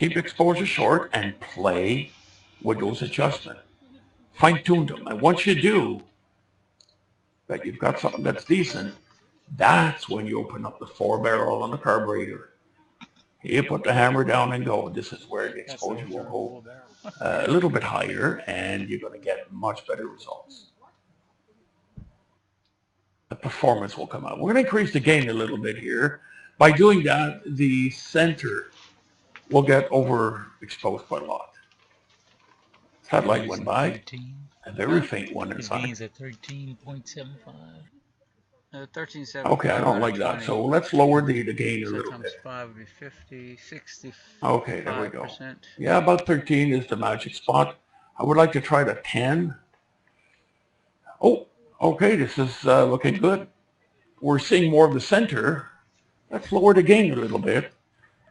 Keep exposure short and play with those adjustments. Fine tune them. And once you do, that you've got something that's decent, that's when you open up the 4-barrel on the carburetor. You put the hammer down and go. This is where the exposure will go a little bit higher, and you're going to get much better results. The performance will come out. We're going to increase the gain a little bit here. By doing that, the center will get overexposed quite a lot. That light went by. 13. A very faint one His inside. gain's at 13.75. 13.75. Okay, I don't like that. So let's lower the gain a So little times bit. 5 would be 50, 60. Okay, there we go. Yeah, about 13 is the magic spot. I would like to try the 10. Oh, okay, this is looking good. We're seeing more of the center. Let's lower the gain a little bit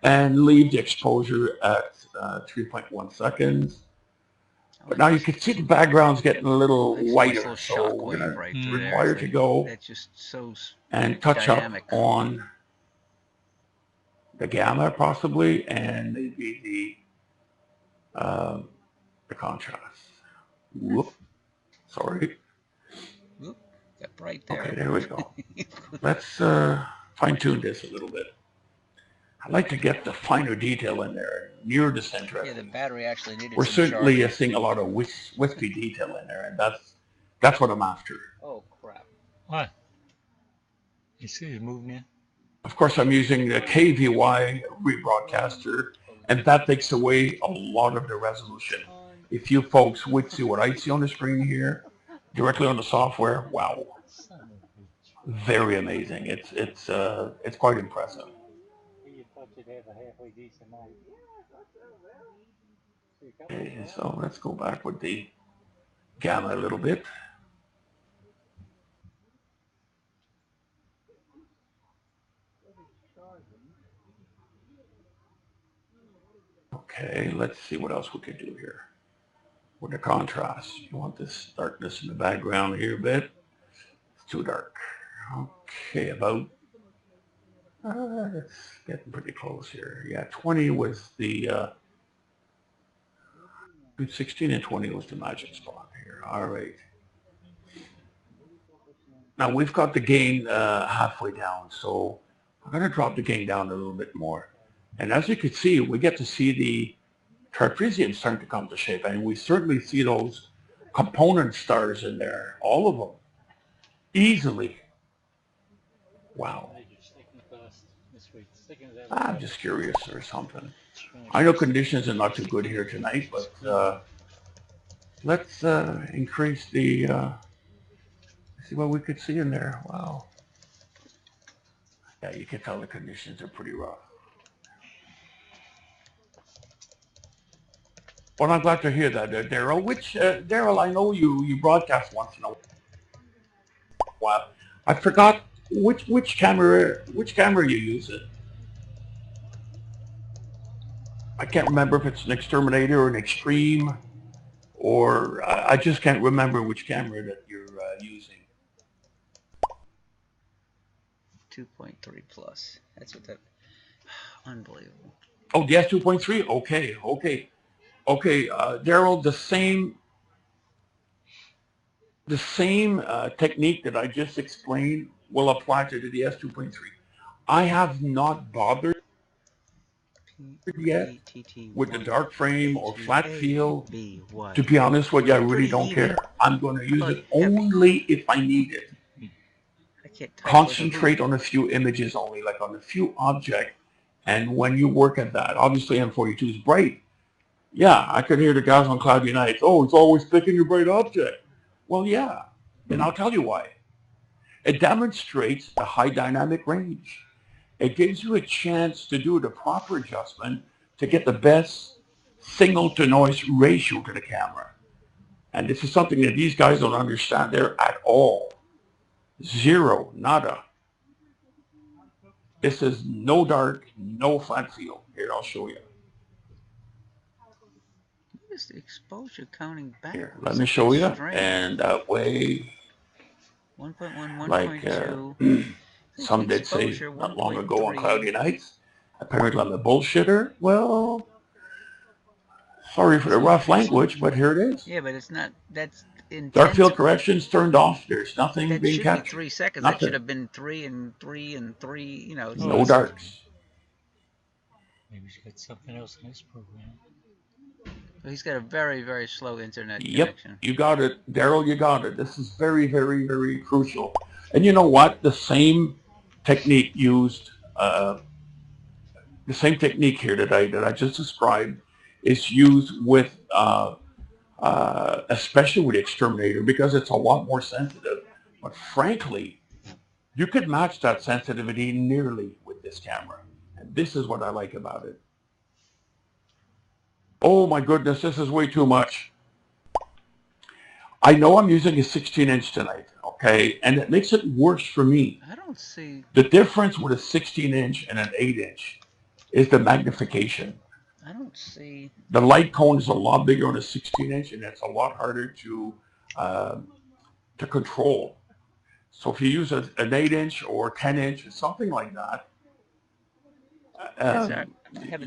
and leave the exposure at 3.1 seconds. But now you can see the background's getting a little whiter, so we're going to require to go and touch up on the gamma possibly, and maybe the contrast. Whoop, sorry. Whoop, got bright there. Okay, there we go. Let's fine tune this a little bit. I like to get the finer detail in there, near the center. Yeah, the battery actually needed We're certainly seeing a lot of wispy detail in there, and that's what I'm after. Oh, crap. What? You see he's moving in? Of course, I'm using the KVY rebroadcaster, and that takes away a lot of the resolution. If you folks would see what I see on the screen here, directly on the software, wow. Very amazing. It's quite impressive. Okay, so let's go back with the gamma a little bit. Okay, let's see what else we could do here. With the contrast, you want this darkness in the background here a bit. It's too dark. Okay, about it's getting pretty close here. Yeah, 20 was the 16 and 20 was the magic spot here. All right. Now we've got the gain halfway down, so I'm going to drop the gain down a little bit more. And as you can see, we get to see the trapezium starting to come to shape, and we certainly see those component stars in there, all of them, easily. Wow. I'm just curious or something. I know conditions are not too good here tonight, but let's increase the, see what we could see in there. Wow. Yeah, you can tell the conditions are pretty rough. Well, I'm glad to hear that, Daryl. Which, Daryl, I know you broadcast once in a while. I forgot which camera you use it. I can't remember if it's an Exterminator or an Extreme, or I just can't remember which camera that you're using. 2.3 plus. That's what that. Unbelievable. Oh, the S2.3. Okay. Daryl, the same technique that I just explained will apply to the S2.3. I have not bothered yet with the dark frame or flat field. To be honest with you, I really don't care. I'm going to use it only if I need it. Concentrate on a few images only, like on a few objects. And when you work at that, obviously M42 is bright. Yeah, I could hear the guys on cloudy nights. Oh, it's always picking your bright object. Well, yeah, and I'll tell you why. It demonstrates a high dynamic range. It gives you a chance to do the proper adjustment to get the best signal to noise ratio to the camera. And this is something that these guys don't understand there at all. Zero, nada. This is no dark, no flat field. Here, I'll show you. What is the exposure counting back? Here, let me show you. And that way, 1.1, like some did say not long ago on cloudy nights, apparently I'm a bullshitter. Well, Sorry for the rough language, but here it is. Yeah, but it's not. That's intense. Dark field corrections turned off. There's nothing That being should captured. be 3 seconds. Nothing. That should have been 3 and 3 and 3. You know. No darks. Maybe he's got something else in this program. He's got a very, very slow internet Yep, connection. you got it, Daryl. You got it. This is very, very, very crucial. And you know what? The same technique used, the same technique here that I just described, is used with, especially with the exterminator, because it's a lot more sensitive. But frankly, you could match that sensitivity nearly with this camera. And this is what I like about it. Oh my goodness, this is way too much. I know I'm using a 16-inch tonight, okay? And it makes it worse for me. I don't see. The difference with a 16-inch and an 8-inch is the magnification. I don't see. The light cone is a lot bigger on a 16-inch, and it's a lot harder to control. So if you use an 8-inch or 10-inch, something like that,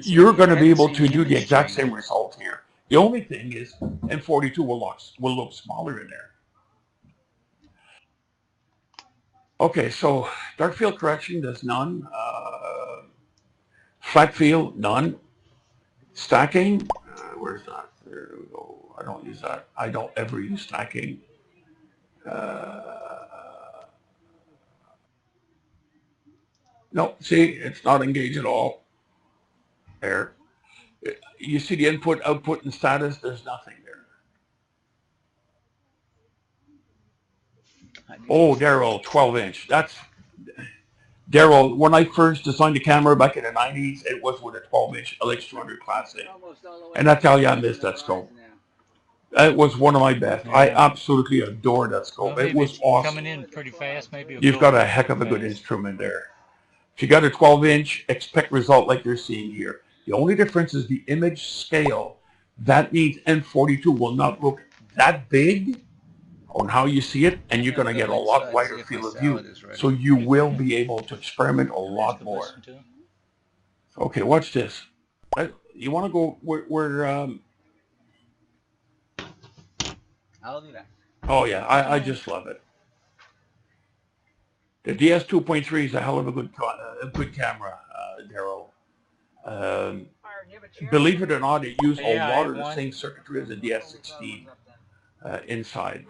you're going to be able to do the exact same result here. The only thing is M42 will look smaller in there. Okay, so dark field correction, there's none. Flat field, none. Stacking, where's that? There we go. I don't use that. I don't ever use stacking. No, see, it's not engaged at all. There. You see the input, output, and status, there's nothing there. Oh, Daryl, 12-inch. That's, Daryl, when I first designed the camera back in the 90s, it was with a 12-inch LX200 Classic. And I tell you, I missed that scope. It was one of my best. Yeah. I absolutely adore that scope. Well, it was awesome. Coming in pretty fast, maybe. You've got a heck of a good instrument there. If you got a 12-inch, expect result like you're seeing here. The only difference is the image scale. That means M42 will not look that big on how you see it, and you're going to get a lot wider field of view. So you will be able to experiment a lot more. Okay, watch this. You want to go where I'll do that. Oh yeah, I just love it. The DS 2.3 is a hell of a good camera, Daryl. Believe it or not, it used a lot of the same circuitry as the DS16 inside.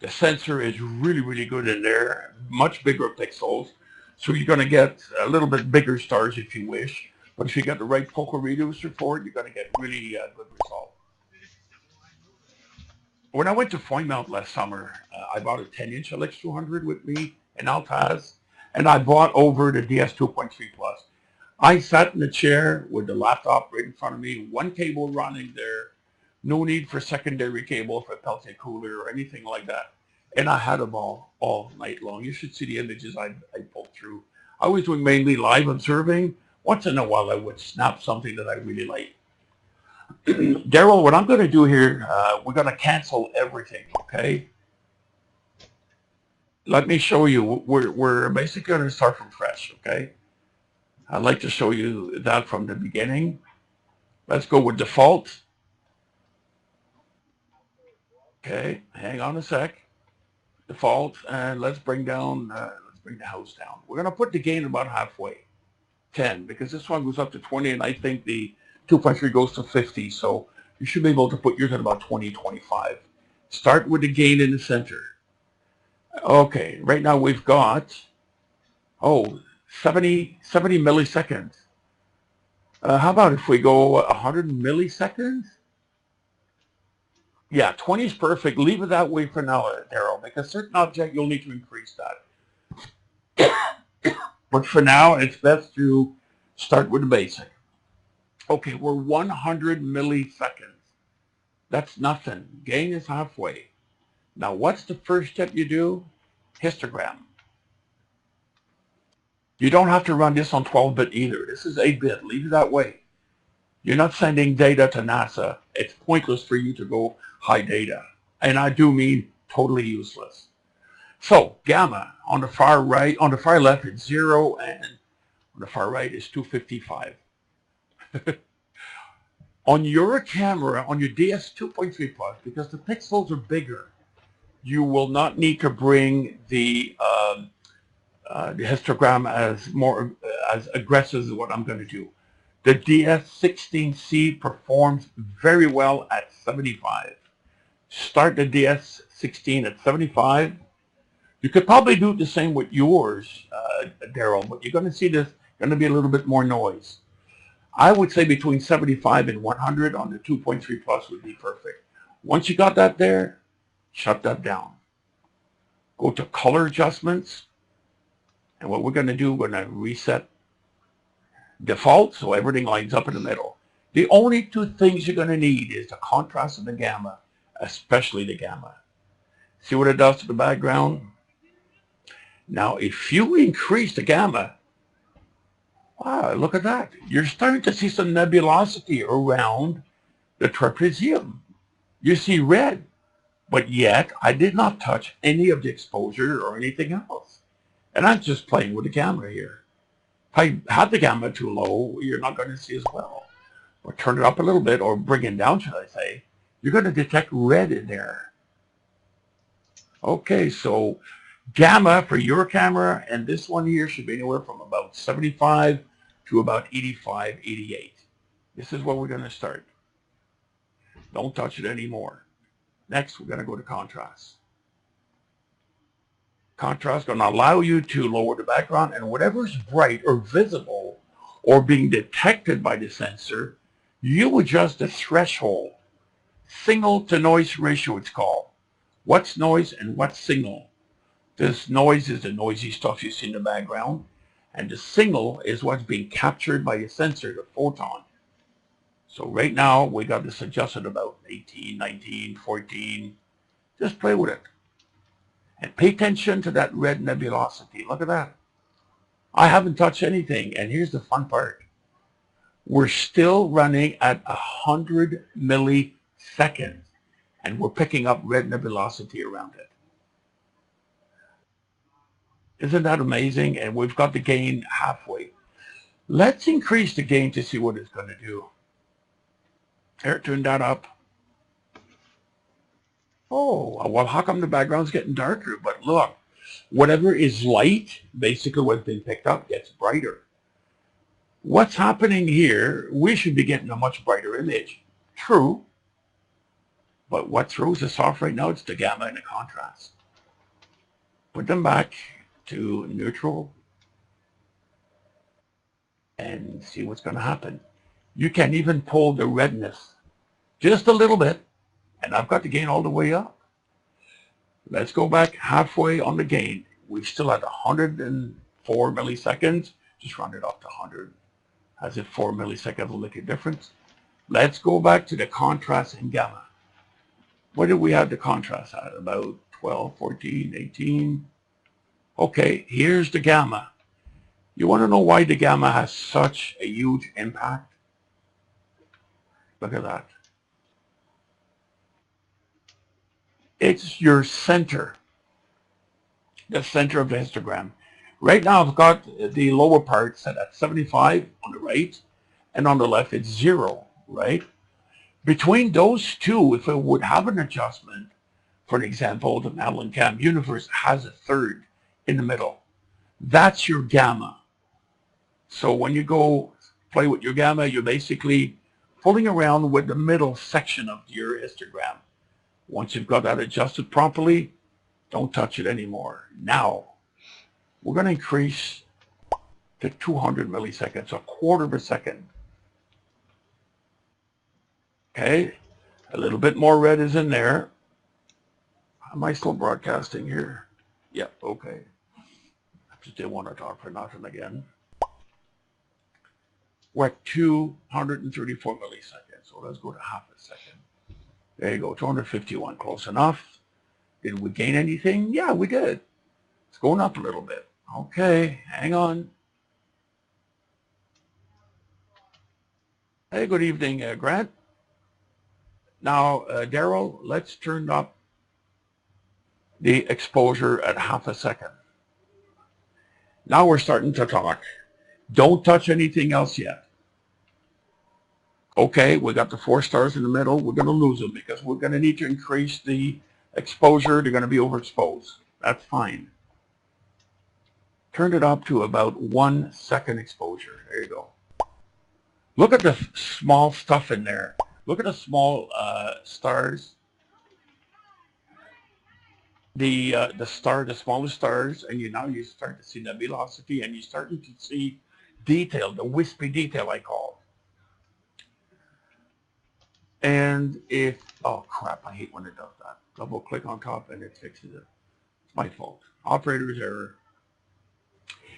The sensor is really, really good in there, much bigger pixels. So you're going to get a little bit bigger stars if you wish. But if you got the right focal reducer for it, you're going to get really good result. When I went to Foymount last summer, I bought a 10-inch LX200 with me in Altaz, and I bought over the DS 2.3 Plus. I sat in the chair with the laptop right in front of me, one cable running there, no need for secondary cable for a Peltier cooler or anything like that. And I had them all night long. You should see the images I pulled through. I was doing mainly live observing. Once in a while, I would snap something that I really liked. Daryl, what I'm going to do here, we're going to cancel everything, okay? Let me show you. We're basically going to start from fresh, okay? I'd like to show you that from the beginning. Let's go with default. Okay, hang on a sec. Default, and let's bring down, let's bring the house down. We're going to put the gain about halfway, 10, because this one goes up to 20, and I think the 2.3 goes to 50, so you should be able to put yours at about 20, 25. Start with the gain in the center. Okay, right now we've got, 70 milliseconds. How about if we go 100 milliseconds? Yeah, 20 is perfect. Leave it that way for now, Daryl, because certain object you'll need to increase that. But for now, it's best to start with the basic. Okay, we're 100 milliseconds. That's nothing. Gain is halfway. Now, what's the first step you do? Histogram. You don't have to run this on 12-bit either. This is 8-bit. Leave it that way. You're not sending data to NASA. It's pointless for you to go high data. And I do mean totally useless. So, gamma on the far right, on the far left, it's 0, and on the far right is 255. On your camera, on your DS 2.3 Plus, because the pixels are bigger, you will not need to bring the histogram as aggressive as what I'm going to do. The DS16C performs very well at 75. Start the DS16 at 75. You could probably do the same with yours, Daryl, but you're going to see this going to be a little bit more noise. I would say between 75 and 100 on the 2.3 Plus would be perfect. Once you got that there, shut that down. Go to color adjustments. And what we're going to do, we're going to reset default so everything lines up in the middle. The only two things you're going to need is the contrast and the gamma, especially the gamma. See what it does to the background? Now, if you increase the gamma, wow, look at that. You're starting to see some nebulosity around the trapezium. You see red, but yet I did not touch any of the exposure or anything else. And I'm just playing with the gamma here. If I had the gamma too low, you're not going to see as well. Or turn it up a little bit, or bring it down, should I say. You're going to detect red in there. Okay, so gamma for your camera and this one here should be anywhere from about 75 to about 85, 88. This is where we're going to start. Don't touch it anymore. Next, we're going to go to contrast. Contrast is going to allow you to lower the background, and whatever's bright or visible or being detected by the sensor, you adjust the threshold. Signal to noise ratio it's called. What's noise and what's signal? This noise is the noisy stuff you see in the background, and the signal is what's being captured by the sensor, the photon. So right now we got this adjusted about 18, 19, 14. Just play with it. And pay attention to that red nebulosity. Look at that. I haven't touched anything. And here's the fun part. We're still running at 100 milliseconds. And we're picking up red nebulosity around it. Isn't that amazing? And we've got the gain halfway. Let's increase the gain to see what it's going to do. Here, turn that up. Oh, well, how come the background's getting darker? But look, whatever is light, basically what's been picked up, gets brighter. What's happening here, we should be getting a much brighter image. True. But what throws us off right now, it's the gamma and the contrast. Put them back to neutral and see what's going to happen. You can even pull the redness just a little bit, and I've got the gain all the way up. Let's go back halfway on the gain. We've still at 104 milliseconds. Just round it up to 100. As if 4 milliseconds will make a difference. Let's go back to the contrast and gamma. What did we have the contrast at? About 12, 14, 18. Okay, here's the gamma. You want to know why the gamma has such a huge impact? Look at that. It's your center, the center of the histogram. Right now I've got the lower part set at 75 on the right, and on the left it's 0, right? Between those two, if it would have an adjustment, for an example, the Mallin Cam Universe has a third in the middle. That's your gamma. So when you go play with your gamma, you're basically fooling around with the middle section of your histogram. Once you've got that adjusted properly, don't touch it anymore. Now, we're going to increase to 200 milliseconds, a quarter of a second. Okay, a little bit more red is in there. Am I still broadcasting here? Yeah, okay. I just didn't want to talk for nothing again. We're at 234 milliseconds, so let's go to half a second. There you go, 251, close enough. Did we gain anything? Yeah, we did. It's going up a little bit. Okay, hang on. Hey, good evening, Grant. Now, Daryl, let's turn up the exposure at half a second. Now we're starting to talk. Don't touch anything else yet. Okay, we got the 4 stars in the middle. We're going to lose them because we're going to need to increase the exposure. They're going to be overexposed. That's fine. Turn it up to about 1 second exposure. There you go. Look at the small stuff in there. Look at the small stars. The smallest stars, and now you start to see the velocity, and you're starting to see detail, the wispy detail I call. And if, oh crap, I hate when it does that. Double click on top and it fixes it. It's my fault. Operator's error.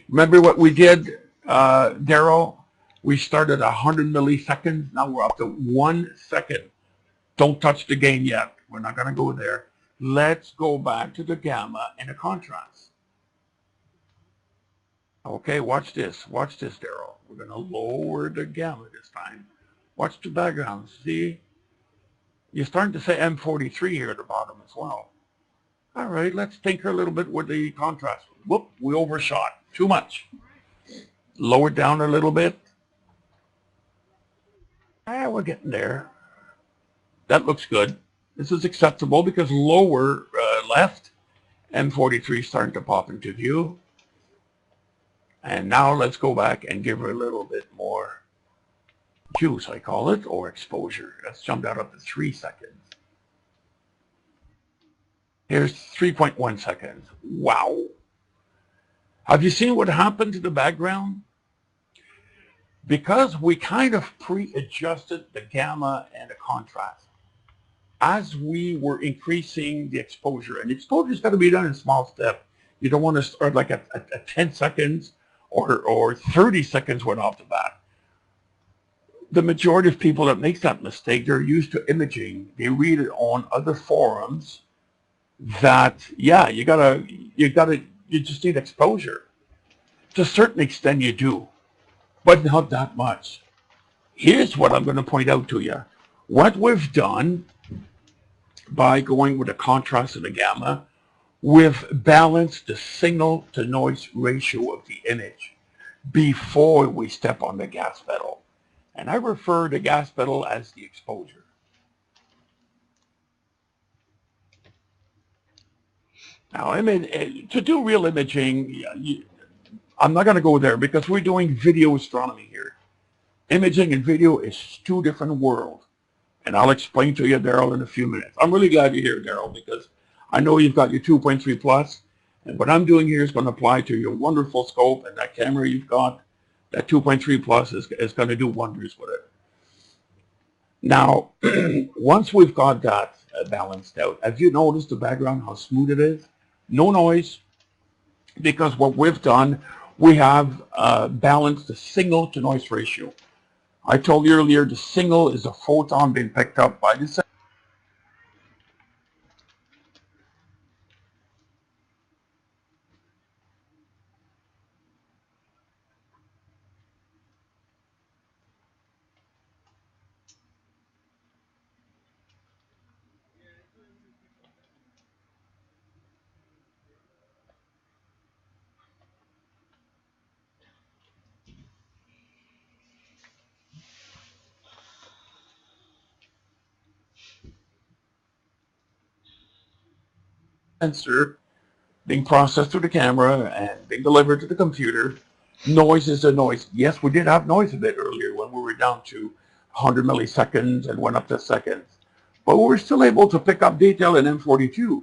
Remember what we did, Daryl? We started 100 milliseconds. Now we're up to 1 second. Don't touch the gain yet. We're not going to go there. Let's go back to the gamma and the contrast. Okay, watch this. Watch this, Daryl. We're going to lower the gamma this time. Watch the background. See? You're starting to say M43 here at the bottom as well. All right, let's tinker a little bit with the contrast. Whoop, we overshot. Too much. Lower it down a little bit. We're getting there. That looks good. This is acceptable because lower left, M43 is starting to pop into view. And now let's go back and give her a little bit more juice, I call it, or exposure. Let's jump that up to 3 seconds. Here's 3.1 seconds. Wow. Have you seen what happened to the background? Because we kind of pre-adjusted the gamma and the contrast. As we were increasing the exposure, and the exposure is going to be done in small steps. You don't want to start like at 10 seconds or 30 seconds right off the bat. The majority of people that make that mistake, they're used to imaging. They read it on other forums that, yeah, you just need exposure. To a certain extent you do, but not that much. Here's what I'm going to point out to you. What we've done by going with the contrast and the gamma, we've balanced the signal to noise ratio of the image before we step on the gas pedal. And I refer to gas pedal as the exposure. Now, I mean, to do real imaging, I'm not going to go there because we're doing video astronomy here. Imaging and video is 2 different worlds. And I'll explain to you, Daryl, in a few minutes. I'm really glad you're here, Daryl, because I know you've got your 2.3 plus, and what I'm doing here is going to apply to your wonderful scope and that camera you've got. That 2.3 plus is going to do wonders with it. Now, once we've got that balanced out, have you noticed the background, how smooth it is? No noise, because what we've done, we have balanced the signal to noise ratio. I told you earlier, the signal is a photon being picked up by the sensor being processed through the camera and being delivered to the computer. Noise is a noise. Yes, we did have noise a bit earlier when we were down to 100 milliseconds and went up to seconds. But we were still able to pick up detail in M42.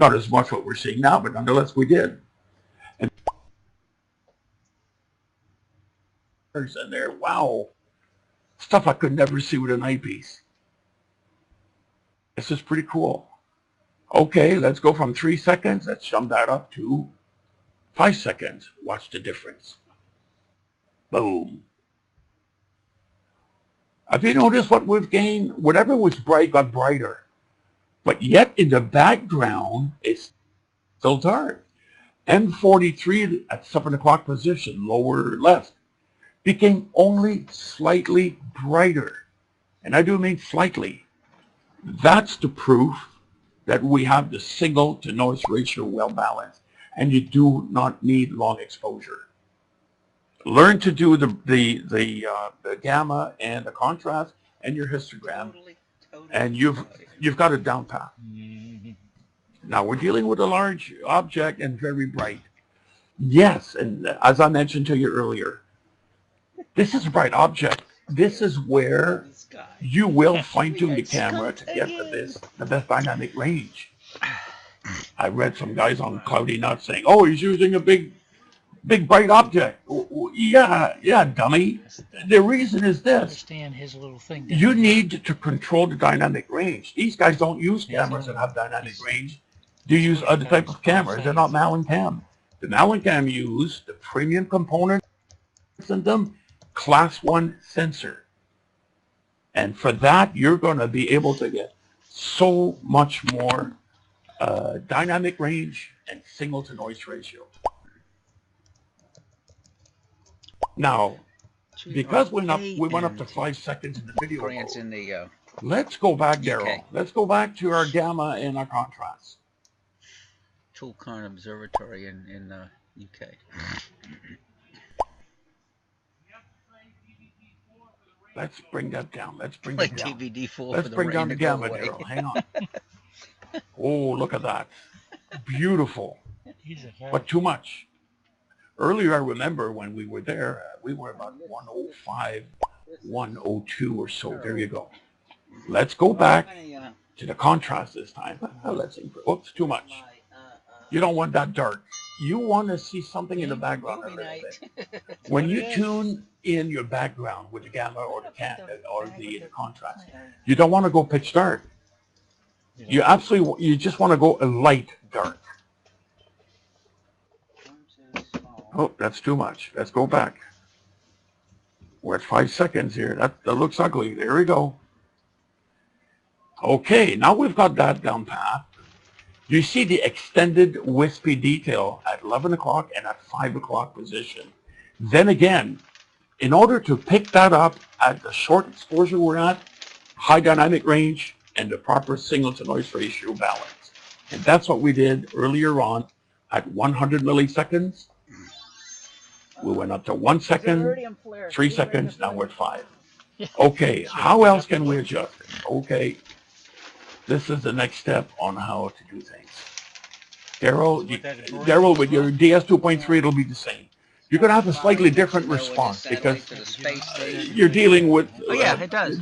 Not as much what we're seeing now, but nonetheless we did. And there's in there, wow, stuff I could never see with an eyepiece. This is pretty cool. Okay, let's go from 3 seconds. Let's jump that up to 5 seconds. Watch the difference. Boom. Have you noticed what we've gained? Whatever was bright got brighter. But yet in the background, it's still dark. M43 at 7 o'clock position, lower left, became only slightly brighter. And I do mean slightly. That's the proof that we have the signal to noise ratio well balanced. And you do not need long exposure. Learn to do the gamma and the contrast, and your histogram, and you've got it down pat. Now we're dealing with a large object and very bright. Yes, and as I mentioned to you earlier, this is a bright object. This is where you will fine-tune the camera to get the best dynamic range. I read some guys on Cloudy Nuts saying, "Oh, he's using a big bright object." Yeah, dummy. The reason is this: Understand his little thing. you need to control the dynamic range. These guys don't use cameras that have dynamic range. They use other type of cameras. They're not Mallin cam. The Mallin cam use the premium components in them, class 1 sensor. And for that, you're going to be able to get so much more dynamic range and signal to noise ratio. Now, because we went up to 5 seconds in the video mode, let's go back, Daryl. Let's go back to our gamma and our contrast. Tulkarm Observatory in UK. Let's bring that down. Let's bring it down. TVD4 Let's bring down the gamma, Daryl. Hang on. Oh, look at that. Beautiful. But too much. Earlier, I remember when we were there, we were about 105, 102 or so. There you go. Let's go back to the contrast this time. Let's improve. Oops, too much. You don't want that dark. You want to see something in the background a little bit. When you tune in your background with the gamma or the contrast, you don't want to go pitch dark. You just want to go a light dark. Oh, that's too much. Let's go back. We're at 5 seconds here. That looks ugly. There we go. Okay, now we've got that down pat. You see the extended wispy detail at 11 o'clock and at 5 o'clock position. Then again, in order to pick that up at the short exposure we're at, high dynamic range, and the proper signal to noise ratio balance. And that's what we did earlier on at 100 milliseconds. We went up to 1 second, 3 seconds, now we're at 5. Okay, how else can we adjust it? Okay, this is the next step on how to do things. Daryl, with your DS 2.3, it'll be the same. You're going to have a slightly different response because you're dealing with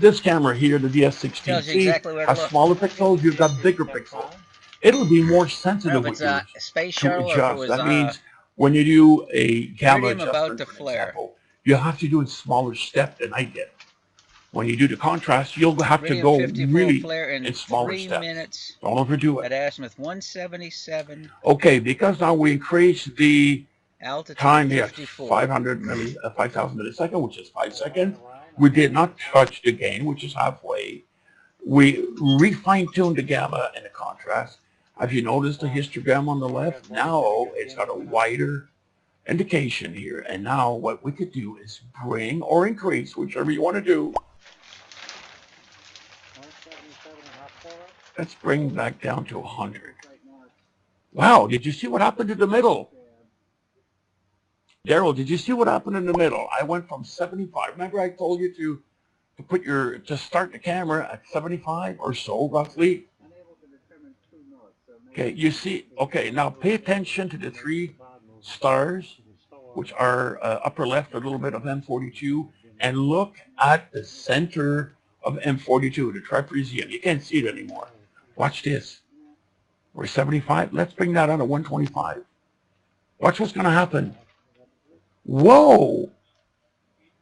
this camera here, the DS16C, has smaller pixels, you've got bigger pixels. It'll be more sensitive with yours to adjust. That means when you do a gamma adjustment, for example, you have to do a smaller step than I did. When you do the contrast, you'll have to go really in smaller steps. Don't overdo it. At azimuth 177. Okay, because now we increase the time here, 5,000 millisecond, which is 5 seconds. We did not touch the gain, which is halfway. We refine-tuned the gamma and the contrast. Have you noticed the histogram on the left? Now it's got a wider indication here. And now what we could do is bring or increase, whichever you want to do. Let's bring back down to 100. Wow, did you see what happened in the middle? Daryl, did you see what happened in the middle? I went from 75. Remember I told you to start the camera at 75 or so, roughly? Okay, you see, okay, now pay attention to the 3 stars, which are upper left, a little bit of M42, and look at the center of M42, the trapezium. You can't see it anymore. Watch this. We're 75. Let's bring that down to 125. Watch what's going to happen. Whoa!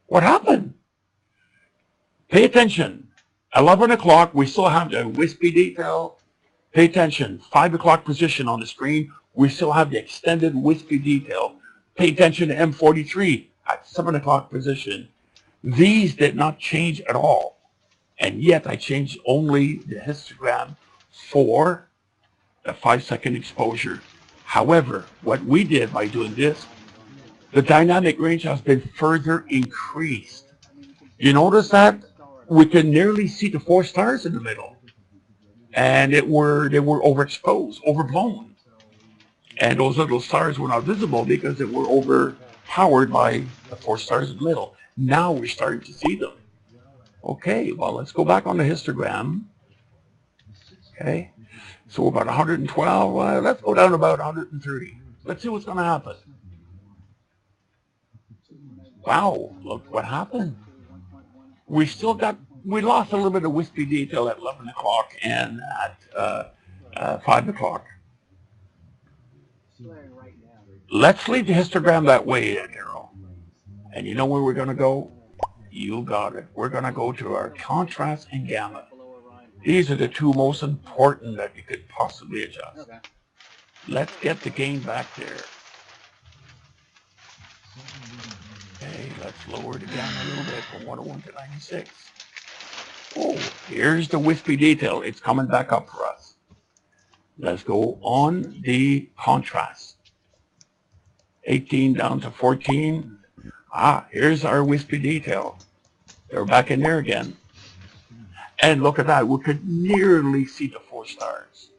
What happened? Pay attention. 11 o'clock, we still have the wispy detail. Pay attention. 5 o'clock position on the screen, we still have the extended wispy detail. Pay attention to M43 at 7 o'clock position. These did not change at all. And yet I changed only the histogram for a 5-second exposure. However, what we did by doing this, the dynamic range has been further increased. You notice that? We can nearly see the 4 stars in the middle. And they were overexposed, overblown. And those little stars were not visible because they were overpowered by the 4 stars in the middle. Now we're starting to see them. Okay, well, let's go back on the histogram. Okay, so about 112, let's go down to about 130. Let's see what's going to happen. Wow, look what happened. We lost a little bit of wispy detail at 11 o'clock and at 5 o'clock. Let's leave the histogram that way, Daryl. And you know where we're going to go? You got it. We're going to go to our contrast and gamma. These are the two most important that you could possibly adjust. Okay. Let's get the gain back there. Okay, let's lower the gamma a little bit from 101 to 96. Oh, here's the wispy detail. It's coming back up for us. Let's go on the contrast. 18 down to 14. Here's our wispy detail. They're back in there again. And look at that. We could nearly see the 4 stars.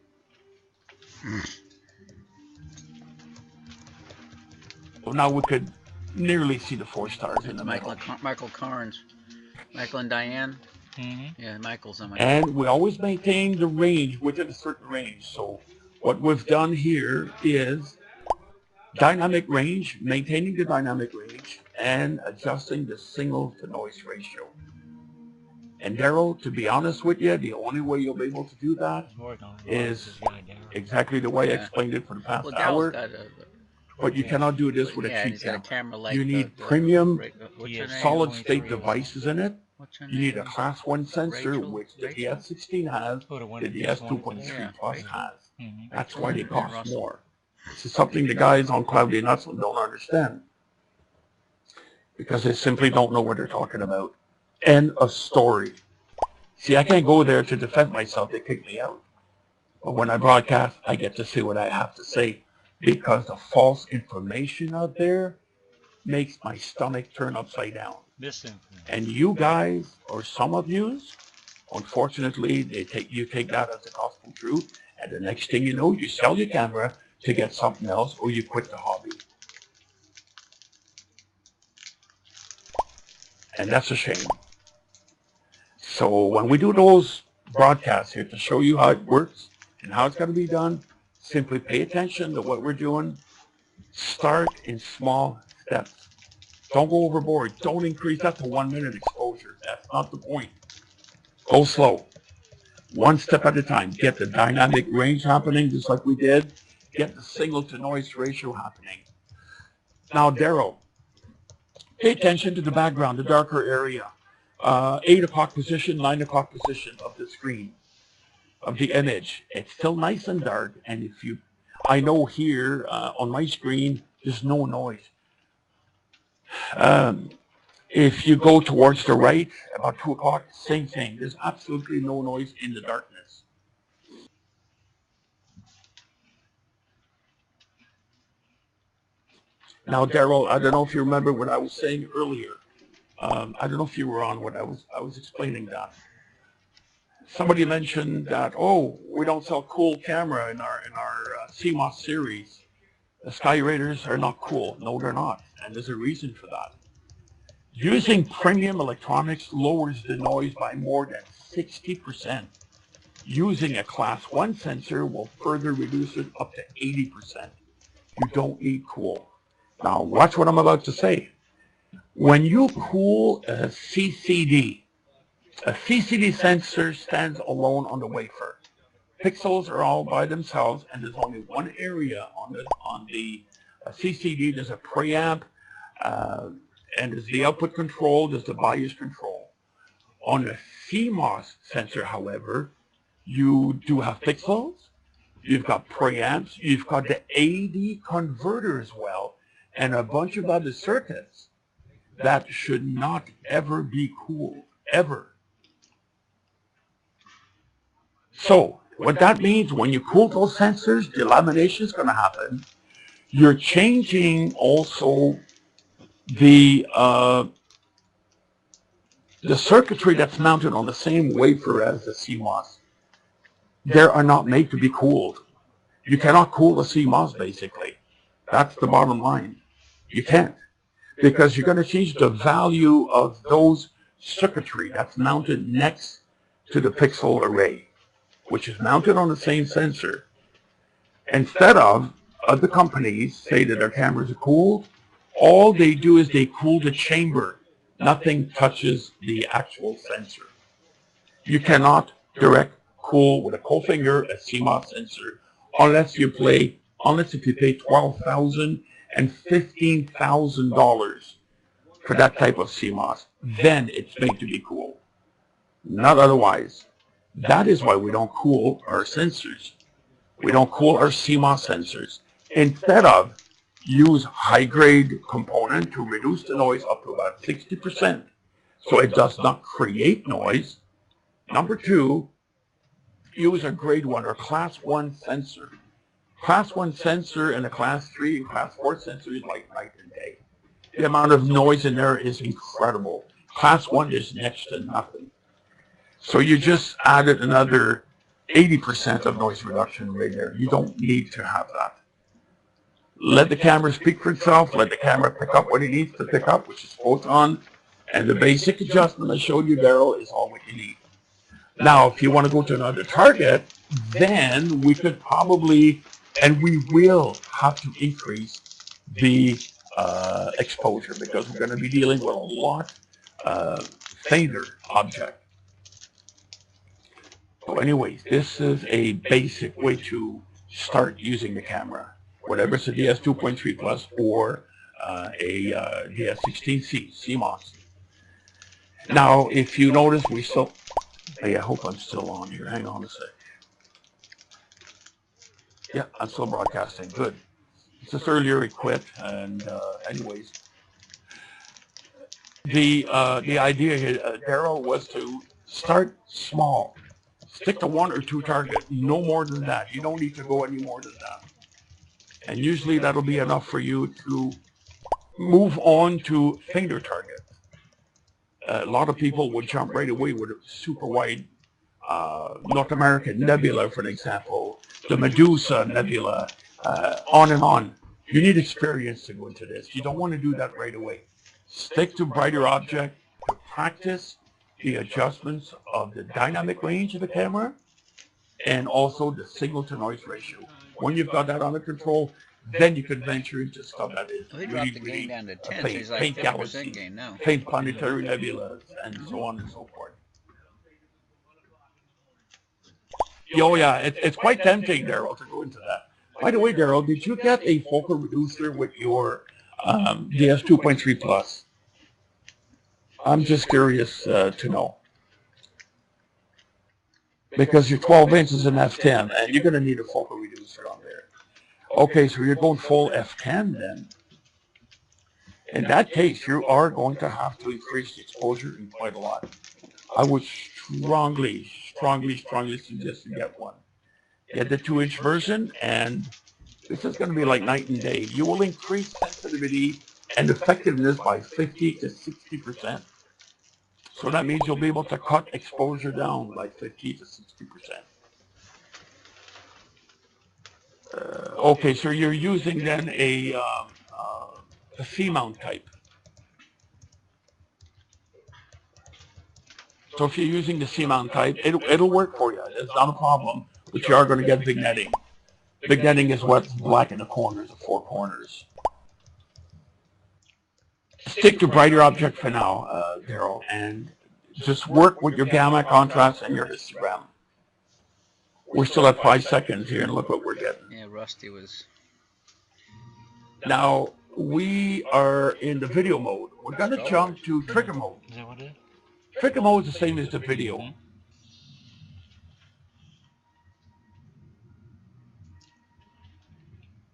So now we could nearly see the 4 stars in the middle. Michael Carnes. Michael and Diane. Mm-hmm. Yeah, Michael's on my. And we always maintain the range within a certain range. So what we've done here is dynamic range, maintaining the dynamic range, and adjusting the signal to noise ratio. And Daryl, to be honest with you, the only way you'll be able to do that is exactly the way I explained it for the past hour. But you cannot do this with a cheap camera. You need premium solid state devices in it. You need a class 1 sensor, which the DS16 has, the DS2.3 Plus has. That's why they cost more. This is something the guys on Cloudy Nuts don't understand, because they simply don't know what they're talking about. End of story. See, I can't go there to defend myself. They kick me out. But when I broadcast, I get to say what I have to say, because the false information out there makes my stomach turn upside down. And you guys, or some of you, unfortunately, you take that as the gospel truth, and the next thing you know, you sell your camera to get something else, or you quit the hobby. And that's a shame. So when we do those broadcasts here to show you how it works and how it's going to be done, simply pay attention to what we're doing. Start in small steps. Don't go overboard. Don't increase that to 1 minute exposure. That's not the point. Go slow. One step at a time. Get the dynamic range happening just like we did. Get the signal to noise ratio happening. Now, Daryl, pay attention to the background, the darker area. 8 o'clock position, 9 o'clock position of the screen, of the image. It's still nice and dark. And I know here on my screen, there's no noise. If you go towards the right, about 2 o'clock, same thing. There's absolutely no noise in the darkness. Now, Daryl, I don't know if you remember what I was saying earlier. I don't know if you were on when I was explaining that. Somebody mentioned that, oh, we don't sell cool camera in our CMOS series. The Sky Raiders are not cool. No, they're not. And there's a reason for that. Using premium electronics lowers the noise by more than 60%. Using a class 1 sensor will further reduce it up to 80%. You don't need cool. Now, watch what I'm about to say. When you cool a CCD sensor stands alone on the wafer. Pixels are all by themselves, and there's only one area on the CCD. There's a preamp, and there's the output control, there's the bias control. On the CMOS sensor, however, you do have pixels, you've got preamps, you've got the AD converter as well, and a bunch of other circuits that should not ever be cooled, ever. So what that means, when you cool those sensors, the lamination is going to happen. You're changing also the circuitry that's mounted on the same wafer as the CMOS. They are not made to be cooled. You cannot cool a CMOS, basically. That's the bottom line. You can't, because you're going to change the value of those circuitry that's mounted next to the pixel array, which is mounted on the same sensor. Instead of other companies say that their cameras are cooled, all they do is they cool the chamber. Nothing touches the actual sensor. You cannot direct cool with a cold finger a CMOS sensor unless you pay $12,000 and $15,000 for that type of CMOS. Then it's made to be cool, not otherwise. That is why we don't cool our sensors. We don't cool our CMOS sensors. Instead of use high-grade component to reduce the noise up to about 60%, so it does not create noise. Number two, use a grade 1 or class 1 sensor. Class 1 sensor and a class 3 and class 4 sensor is like night and day. The amount of noise in there is incredible. Class 1 is next to nothing. So you just added another 80% of noise reduction right there. You don't need to have that. Let the camera speak for itself. Let the camera pick up what it needs to pick up, which is photon. And the basic adjustment I showed you, Daryl, is all what you need. Now, if you want to go to another target, then we could probably, and we will have to increase the exposure, because we're going to be dealing with a lot fainter object. So anyways, this is a basic way to start using the camera, whatever it's a DS2.3 Plus or a DS16C CMOS. Now, if you notice, we still, I hope I'm still on here. Hang on a sec. Yeah, I'm still broadcasting. Good. It's just earlier it quit, and anyways, the idea here, Daryl, was to start small. Stick to 1 or 2 targets, no more than that. You don't need to go any more than that. And usually that'll be enough for you to move on to fainter targets. A lot of people would jump right away with a super wide North American nebula, for an example, the Medusa nebula, on and on. You need experience to go into this. You don't want to do that right away. Stick to brighter object to practice the adjustments of the dynamic range of the camera and also the signal to noise ratio. When you've got that under control, then you can venture into stuff that is really down to 10, faint, so like faint galaxies, faint planetary nebulas, and so on and so forth. Oh yeah, it's quite tempting, Daryl, to go into that. By the way, Daryl, did you get a focal reducer with your DS2.3 Plus? I'm just curious to know. Because your 12 inch is an F10, and you're going to need a focal reducer on there. Okay, so you're going full F10 then. In that case, you are going to have to increase the exposure in quite a lot. I would strongly suggest you get one. Get the 2-inch version, and this is going to be like night and day. You will increase sensitivity and effectiveness by 50 to 60%. So that means you'll be able to cut exposure down by 50 to 60%. Okay, so you're using then a C-mount type. So if you're using the C-mount type, it'll work for you. It's not a problem, but you are going to get vignetting. Vignetting is what's black in the corners, the 4 corners. Stick to brighter object for now, Daryl, and just work with your gamma, contrast, and your histogram. We're still at 5 seconds here, and look what we're getting. Yeah, Rusty was... Now, we are in the video mode. We're going to jump to trigger mode. Is that what it is? Trigger mode is the same as the video.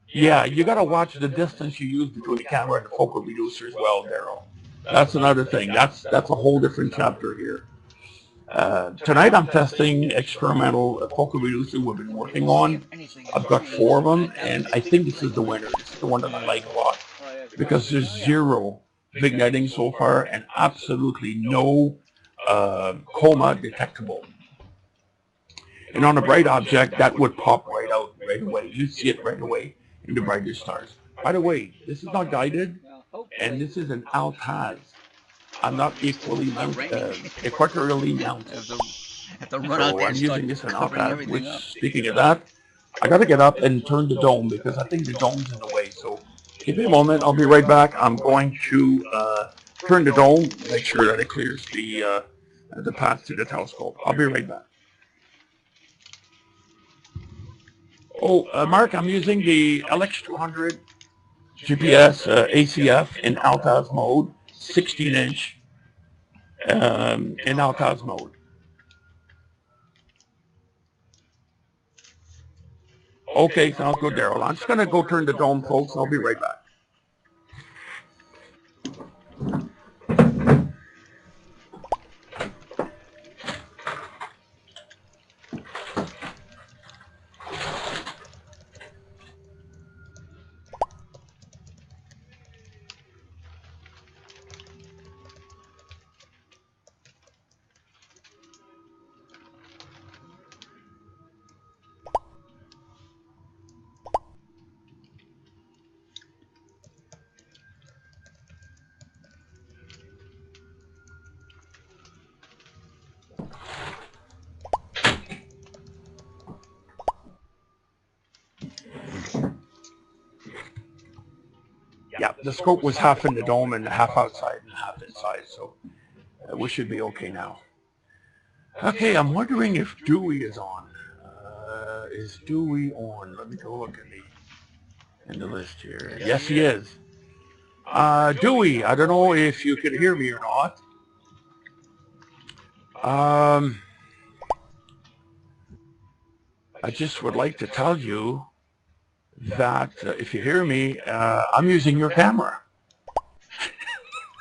Yeah, you got to watch the distance you use between the camera and the focal reducer as well, Daryl. That's another thing. That's a whole different chapter here. Tonight I'm testing experimental focal reducer we've been working on. I've got 4 of them, and I think this is the winner. This is the one that I like a lot because there's 0 vignetting so far and absolutely no coma detectable. And on a bright object, that would pop right out right away. You'd see it right away in the brighter stars. By the way, this is not guided, and this is an Altaz. I'm not equally mounted, equatorially mounted. Have to run out there I'm and using start this one covering out. everything Which, up. speaking of that, I got to get up and turn the dome because I think the dome's in the way. So give me a moment. I'll be right back. I'm going to turn the dome, make sure that it clears the path to the telescope. I'll be right back. Oh, Mark, I'm using the LX200 GPS ACF in Altaz mode, 16-inch in Altaz mode. Okay, sounds good, Daryl. I'm just going to go turn the dome, folks. I'll be right back. Yeah, the scope was half in the dome and half outside and half inside, so we should be okay now. Okay, I'm wondering if Dewey is on. Is Dewey on? Let me go look in the list here. Yes, he is. Dewey, I don't know if you can hear me or not. I just would like to tell you that if you hear me, I'm using your camera.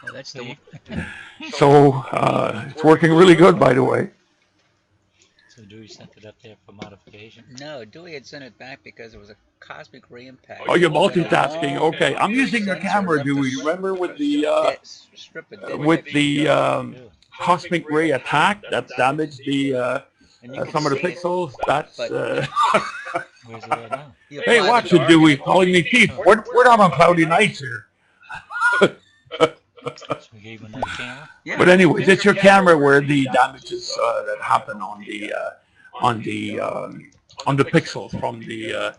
Oh, that's the So it's working really good, by the way. So Dewey sent it up there for modification? No, Dewey had sent it back because it was a cosmic ray impact. Oh, you're multitasking. Okay, I'm using your camera, Dewey. Remember with the cosmic ray attack that damaged the some of the pixels? That's. Where's it at now? Hey, watch it, Dewey. Calling me Keith. We're not on cloudy nights here. So we gave him another camera? Yeah. But anyways, it's your camera where the damages that happen on the pixels from the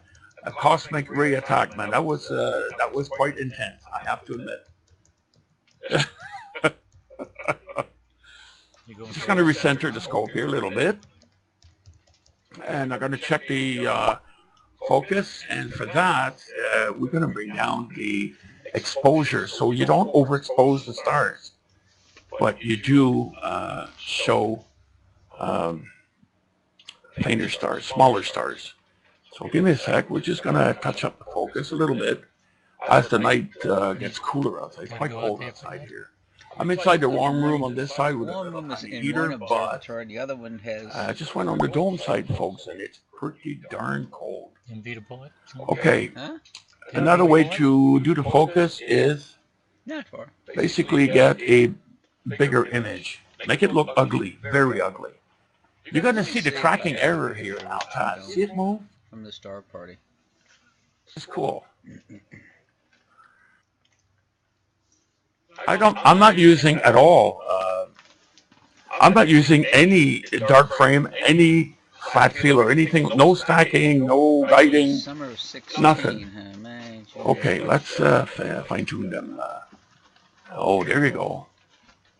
cosmic ray attack, man. That was quite intense, I have to admit. Just going to recenter the scope here a little bit, and I'm going to check the focus, and for that we're going to bring down the exposure so you don't overexpose the stars, but you do show fainter stars, smaller stars. So give me a sec. We're just going to touch up the focus a little bit as the night gets cooler outside. It's quite cold outside here. I'm inside the warm room on this side with a heater, but the other one has. I just went on the dome side, folks, and it's pretty darn cold. Invitable. Okay. Another way to do the focus is basically get a bigger image. Make it look ugly, very ugly. You're going to see the tracking error here now, Todd. See it move? From the star party. It's cool. I'm not using at all. I'm not using any dark frame, any flat fill or anything. No stacking, no guiding, nothing. Okay, let's fine tune them. Oh, there you go.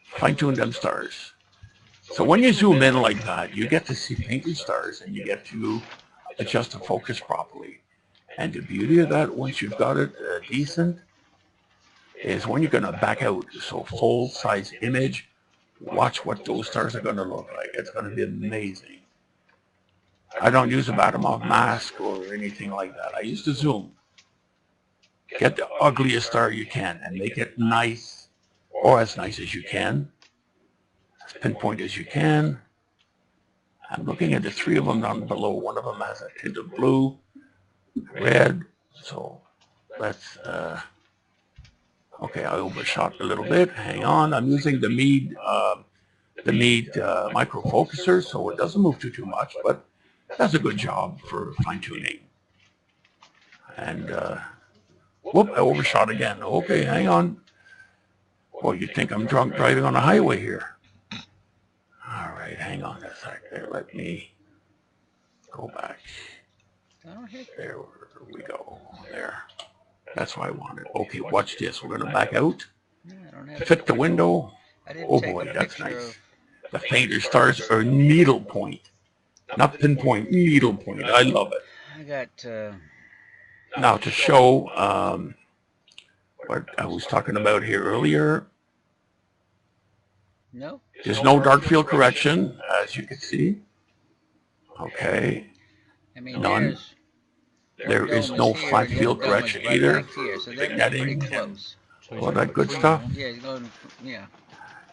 Fine tune them stars. So when you zoom in like that, you get to see fainter stars and you get to adjust the focus properly. And the beauty of that, once you've got it decent, is when you're going to back out. So full-size image, watch what those stars are going to look like. It's going to be amazing. I don't use a Batimov mask or anything like that. I use the zoom. Get the ugliest star you can and make it nice, or as nice as you can, as pinpoint as you can. I'm looking at the three of them down below. One of them has a tint of blue, red. So let's, okay, I overshot a little bit. Hang on. I'm using the Meade micro focuser, so it doesn't move too much, but it does a good job for fine tuning. And whoop, I overshot again. Okay, hang on. Well, you'd think I'm drunk driving on a highway here. All right, hang on a sec there. Let me go back. There we go. There. That's what I wanted. Okay, watch this. We're going to back out. Fit the window. Oh boy, that's nice. The fainter stars are needlepoint. Not pinpoint, needlepoint. I love it. I got... Now to show what I was talking about here earlier. No. There's no dark field correction, as you can see. Okay. I mean, none. There is no flat field correction either. Netting. All that good stuff. Yeah.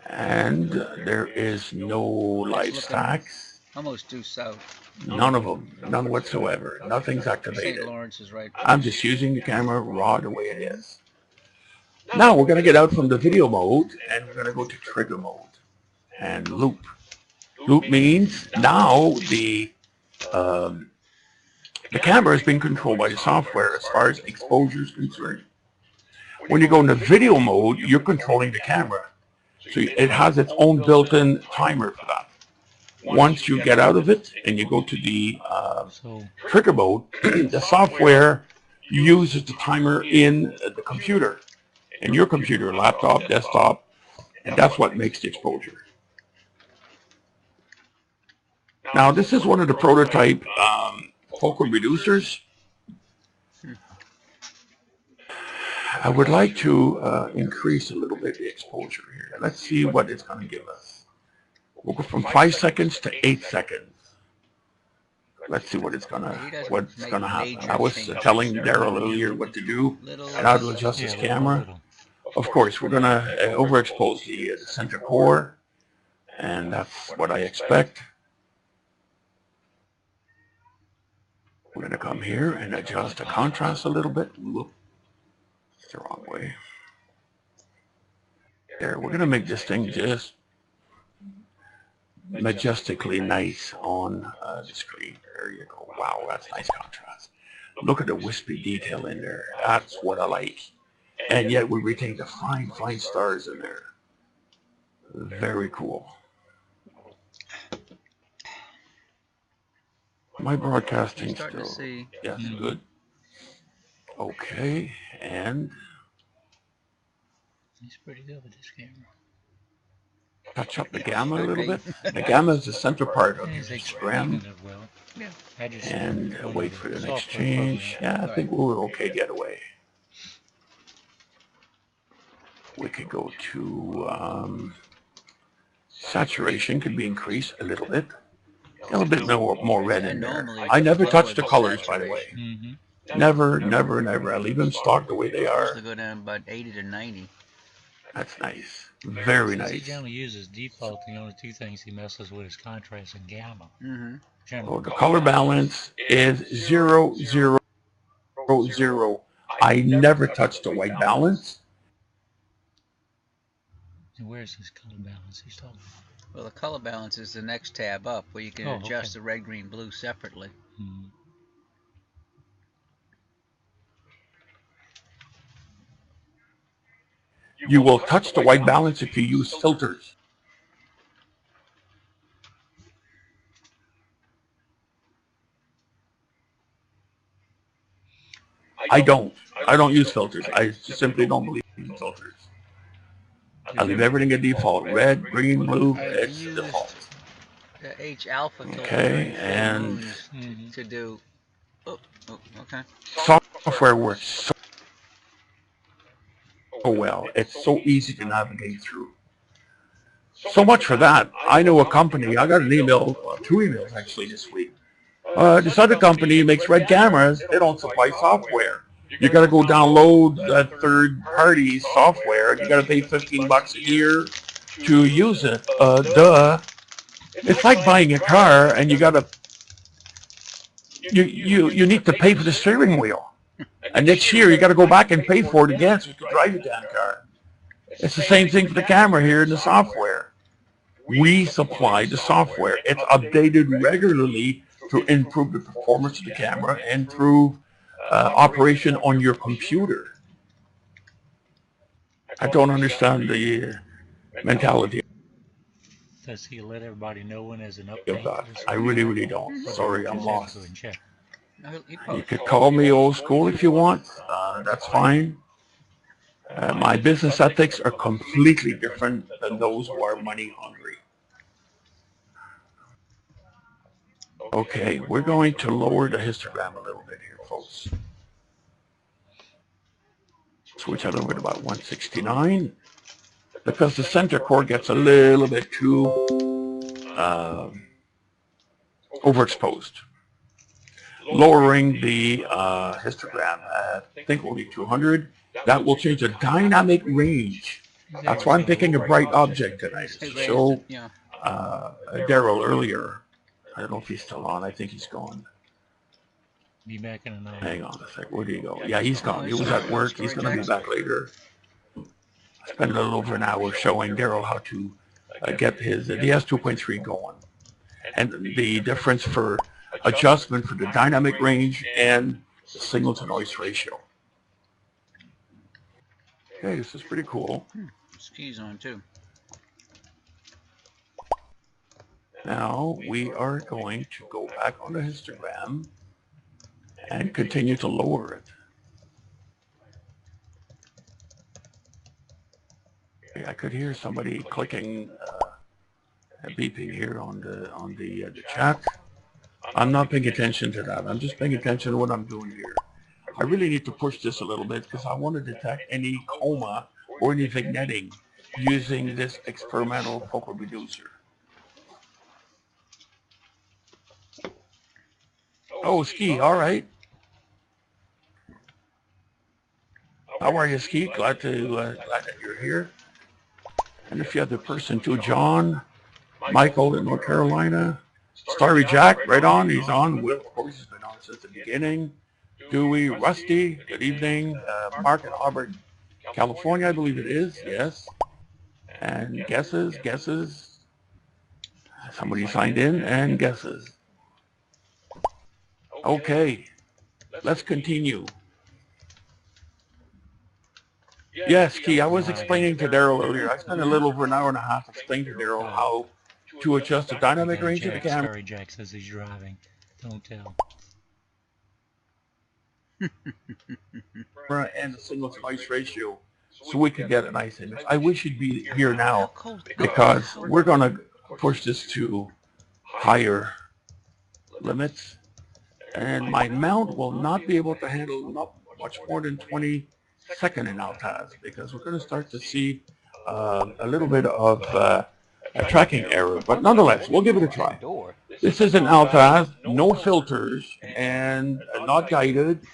And there is no live stacks. Almost due south. None of them. None whatsoever. Nothing's activated. St. Lawrence is right. I'm just using the camera raw the way it is. Now we're going to get out from the video mode and we're going to go to trigger mode and loop. Loop means now the camera is being controlled by the software as far as exposure is concerned. When you go into video mode, you're controlling the camera. So it has its own built-in timer for that. Once you get out of it and you go to the trigger mode, the software uses the timer in the computer, in your computer, laptop, desktop, and that's what makes the exposure. Now, this is one of the prototype focal reducers. I would like to increase a little bit the exposure here. Let's see what it's going to give us. We'll go from 5 seconds to 8 seconds. Let's see what it's going to happen. I was telling Daryl earlier what to do and how to adjust his camera. Of course, we're going to overexpose the center core, and that's what I expect. We're going to come here and adjust the contrast a little bit. Whoop. It's the wrong way. There, we're going to make this thing just majestically nice on the screen. There you go. Wow, that's nice contrast. Look at the wispy detail in there. That's what I like. And yet we retain the fine, fine stars in there. Very cool. My broadcasting still, yes, good. Okay, and he's pretty good with this camera. Touch up the gamma a little bit. The gamma is the center part of the scram. And wait for the next change. Yeah, I think we're okay to get away. We could go to saturation, could be increased a little bit. A little bit more red in there. I never touch the colors, by the way. Never, never, never. I leave them stock the way they are. They go down about 80 to 90. That's nice. Very nice. He generally uses default. The only two things he messes with is contrast and gamma. Well, the color balance is 0, 0, 0. I never touch the white balance. And where's his color balance he's talking about? Well, the color balance is the next tab up where you can adjust the red, green, blue separately. You will touch the white balance if you use filters. I don't use filters. I simply don't believe in filters. I leave everything at default. Red, green, blue, it's default. The H alpha filter. Okay, and to do. Okay. Software works so well. It's so easy to navigate through. So much for that. I know a company. I got an email, 2 emails actually this week. This other company makes red cameras. They don't supply software. You got to go download that third-party software. You got to pay $15 a year to use it. Duh. It's like buying a car, and you got to. You need to pay for the steering wheel, and next year you got to go back and pay for it again so you can drive your damn car. It's the same thing for the camera here in the software. We supply the software. It's updated regularly to improve the performance of the camera and through operation on your computer. I don't understand the mentality Does he let everybody know when there's an of update? that. I really, really don't. Mhm. Sorry, I'm Just have to lost. go and check. No, he You posts. could call me old school if you want. That's fine. My business ethics are completely different than those who are money hungry. Okay, we're going to lower the histogram a little bit here, folks. Switch that over to about 169 because the center core gets a little bit too overexposed. Lowering the histogram, I think only 200. That will change the dynamic range. That's why I'm picking a bright object tonight, is to show Yeah. Daryl earlier. I don't know if he's still on. I think he's gone. Be back in another. Hang on a sec. Where did he go? Yeah, he's gone. He was at work. He's going to be back later. I spent a little over an hour showing Daryl how to get his DS 2.3 going. And the difference for adjustment for the dynamic range and the signal to noise ratio. Okay, this is pretty cool. Skis on too. Now we are going to go back on the histogram and continue to lower it. Okay, I could hear somebody clicking, beeping here on the chat. I'm not paying attention to that. I'm just paying attention to what I'm doing here. I really need to push this a little bit because I want to detect any coma or any vignetting using this experimental focal reducer. Oh, Ski, all right. How are you, Ski? Glad that you're here. And a few other person too, John, Michael in North Carolina, Starry Jack, right on. He's on. Will, of course, has been on since the beginning. Dewey, Rusty, good evening. Mark in Auburn, California, I believe it is. Yes. And guesses. Somebody signed in and guesses. Okay, let's continue. Yes, Key, I was explaining to Daryl earlier. I spent a little over an hour and a half explaining to Daryl how to adjust the dynamic range of the camera. Sorry, Jack says he's driving. Don't tell. And the signal to noise ratio so we could get a nice image. I wish you'd be here now because we're going to push this to higher limits. And my mount will not be able to handle not much more than 22nd in Altaz because we're going to start to see a little bit of a tracking error. But nonetheless, we'll give it a try. This is an Altaz, no filters, and not guided,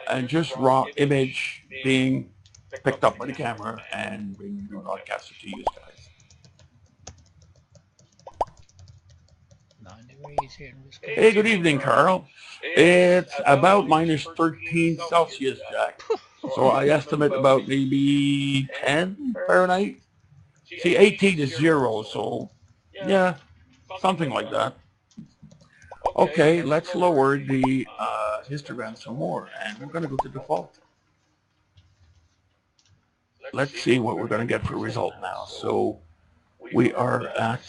and just raw image being picked up by the camera and being broadcasted to you guys. 9 degrees here in Wisconsin. Hey, good evening, Carl. It's about minus 13 Celsius, Jack. So I estimate about maybe 10 Fahrenheit. See, 18 is 0, so yeah, something like that. Okay, let's lower the histogram some more, and we're going to go to default. Let's see what we're going to get for a result now. So we are at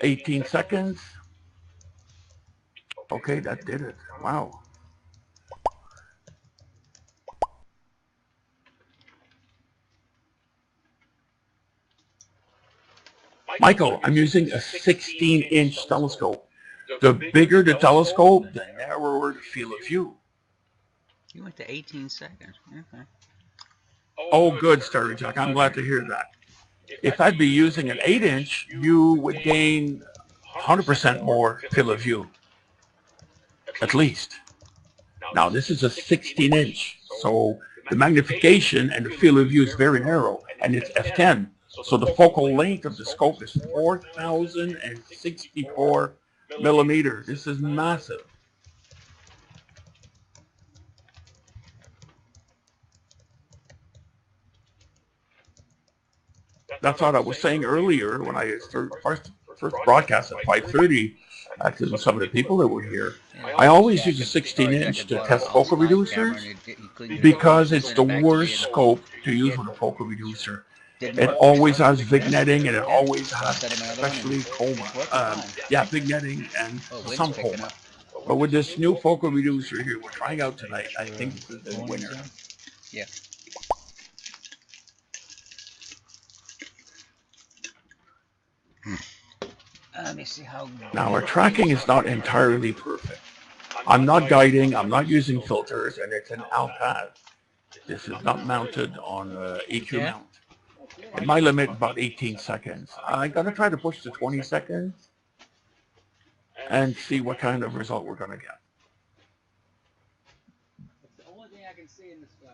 18 seconds. Okay, that did it. Wow. Michael, I'm using a 16-inch telescope. The bigger the telescope, the narrower the field of view. You went to 18 seconds. Okay. Oh, good, Starry Jack. I'm glad to hear that. If I'd be using an 8-inch, you would gain 100% more field of view, at least. Now, this is a 16-inch, so the magnification and the field of view is very narrow, and it's f10. So the focal length of the scope is 4,064 millimeters. This is massive. That's what I was saying earlier when I first first broadcast at 5:30 to some of the people that were here. I always use a 16-inch to test focal reducers because it's the worst scope to use with a focal reducer. It always has vignetting, and it always has especially coma. Vignetting and some coma. But with this new focal reducer here we're trying out tonight, I think this is the winner. Yeah. Let me see how. Now our tracking is not entirely perfect. I'm not guiding, I'm not using filters, and it's an Alpad. This is not mounted on EQ mount. And my limit about 18 seconds. I'm gonna try to push to 20 seconds and see what kind of result we're gonna get. It's the only thing I can see in the sky.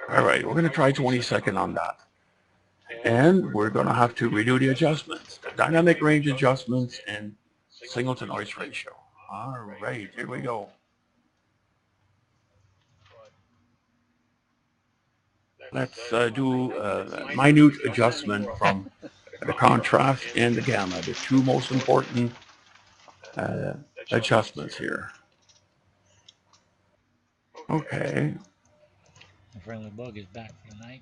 All right, we're going to try 20-second on that. And we're going to have to redo the adjustments, the dynamic range adjustments and signal to noise ratio. All right, here we go. Let's do a minute adjustment from the contrast and the gamma, the two most important adjustments here. Okay. The friendly bug is back for the night.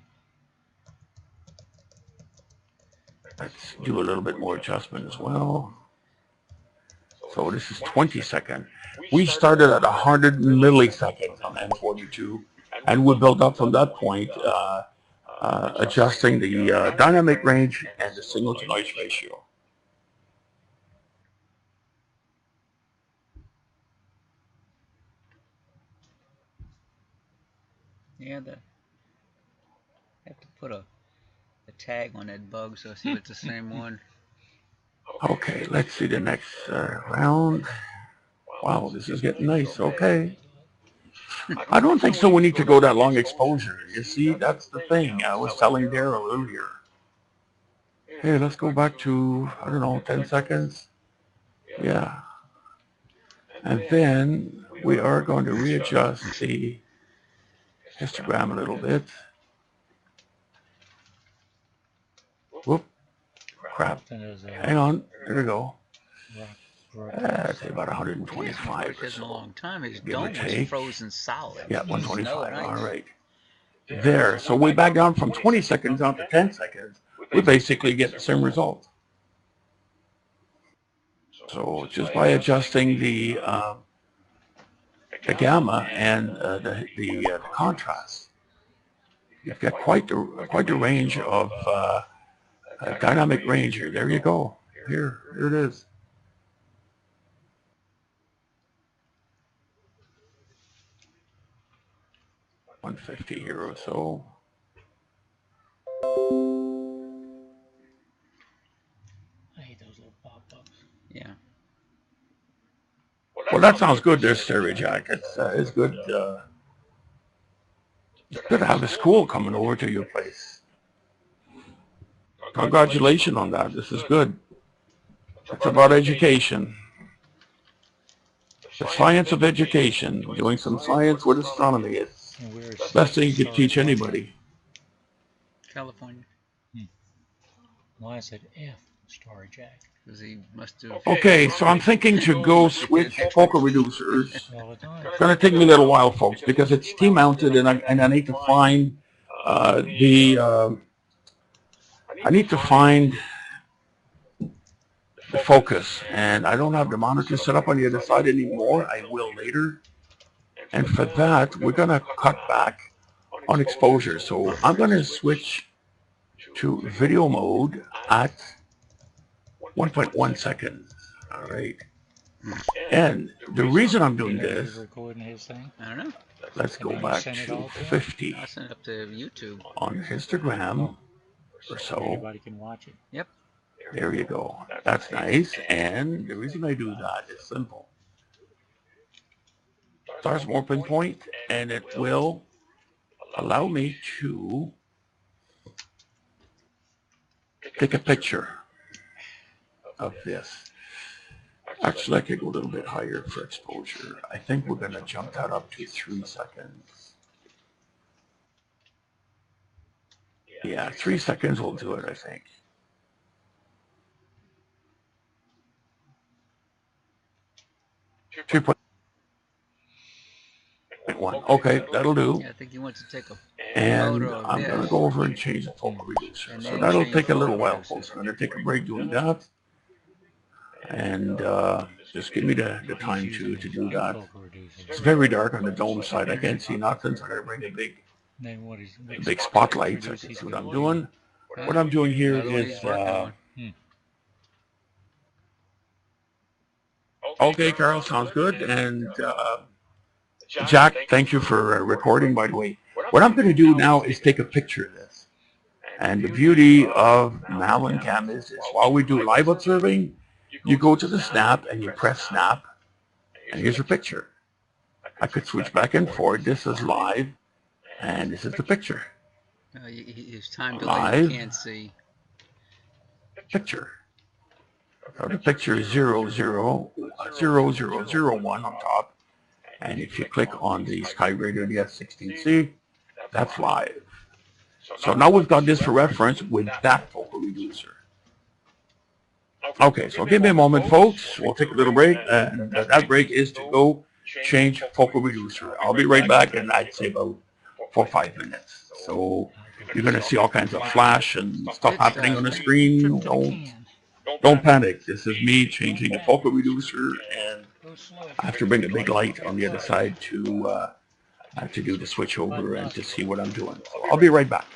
Let's do a little bit more adjustment as well. So this is 20-second. We started at 100 milliseconds on M42, and we built up from that point, adjusting the dynamic range and the signal to noise ratio. Yeah, I have to put a tag on that bug so I see if it's the same one. Okay, let's see the next round. Wow, this is getting nice. Okay. I don't think so we need to go that long exposure. You see, that's the thing. I was telling Daryl earlier. Hey, let's go back to, I don't know, 10 seconds. Yeah. And then we are going to readjust the histogram a little bit. Whoop. Crap. Hang on. There we go. I'd say about 125 or so. A long time. His Give or dome take. was frozen solid. Yeah, 125. All right. There. So we back down from 20 seconds down to 10 seconds. We basically get the same result. So just by adjusting the gamma and the contrast, you've got quite the range of dynamic range here. There you go. Here it is. $150 here or so. I hate those little pop-ups. Yeah. Well, that sounds good there, Stereo Jack. It's good. It's good to have a school coming over to your place. Congratulations on that. This is good. It's about education. The science of education. Doing some science with astronomy. It's the best thing you could teach anybody. California. Well, I said F, Story Jack. He must have. Okay, so I'm thinking to go switch focal reducers. It's going to take me a little while, folks, because it's T-mounted, and I need to find I need to find the focus, and I don't have the monitor set up on the other side anymore. I will later. And for that, we're going to cut back on exposure. So I'm going to switch to video mode at 1.1 seconds. All right. And the reason I'm doing this, I don't know. Let's go back to 50 I'll send it up to YouTube on Instagram or so. Everybody can watch it. Yep. There you go. That's nice. And the reason I do that is simple. Stars more pinpoint, and it will allow me to take a picture of this. Actually, I could go a little bit higher for exposure. I think we're going to jump that up to 3 seconds. Yeah, 3 seconds will do it, I think. 3.1. Okay, that'll do. Yeah, I think you want to take a And photo of I'm going to this go over and change the focal reducer. and So then that'll change take a the little focal while, reducer. folks. I'm going to take a break doing that. And just give me the time to do that. It's very dark on the dome side. I can't see nothing, so I'm going to bring a big spotlight so I can see what I'm doing. What I'm doing here Another one is... he's working on. Okay, Carl, sounds good. And Jack, thank you for recording, by the way. What I'm going to do now is take a picture of this. And the beauty of Mallin Cam is while we do live observing, you go to the snap and you press snap, and here's your picture. I could switch back and forth. This is live, and this is the picture. It's time delay. Live. You can't see. Picture. So the picture is 000001 on top. And if you click on the SkyRadio DS16C, that's live. So now we've got this for reference with that focal reducer. Okay, so give me a moment, folks. We'll take a little break, and that break is to go change focal reducer. I'll be right back, and I'd say about 4 or 5 minutes. So you're going to see all kinds of flash and stuff happening on the screen. Don't panic. This is me changing the focal reducer, and I have to bring a big light on the other side to do the switch over and to see what I'm doing. So I'll be right back.